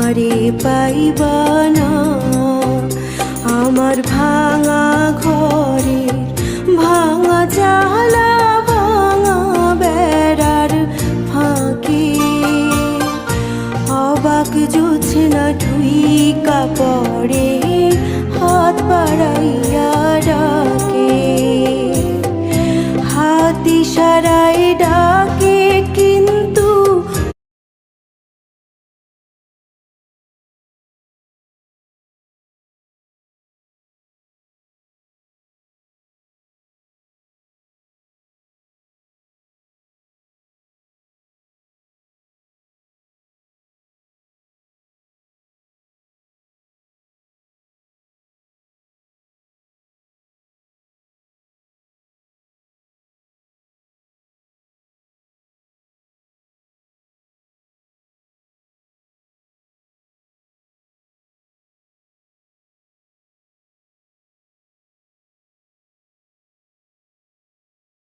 আমারে পাইবা না। আমার ভাঙা ঘরের ভাঙা জালা ভাঙা বেড়ার ফাঁকে অবাক জোছনা ঢুইকা পড়ে হাত বাড়াইয়া ডাকে, হাত ইশারায় ডাকে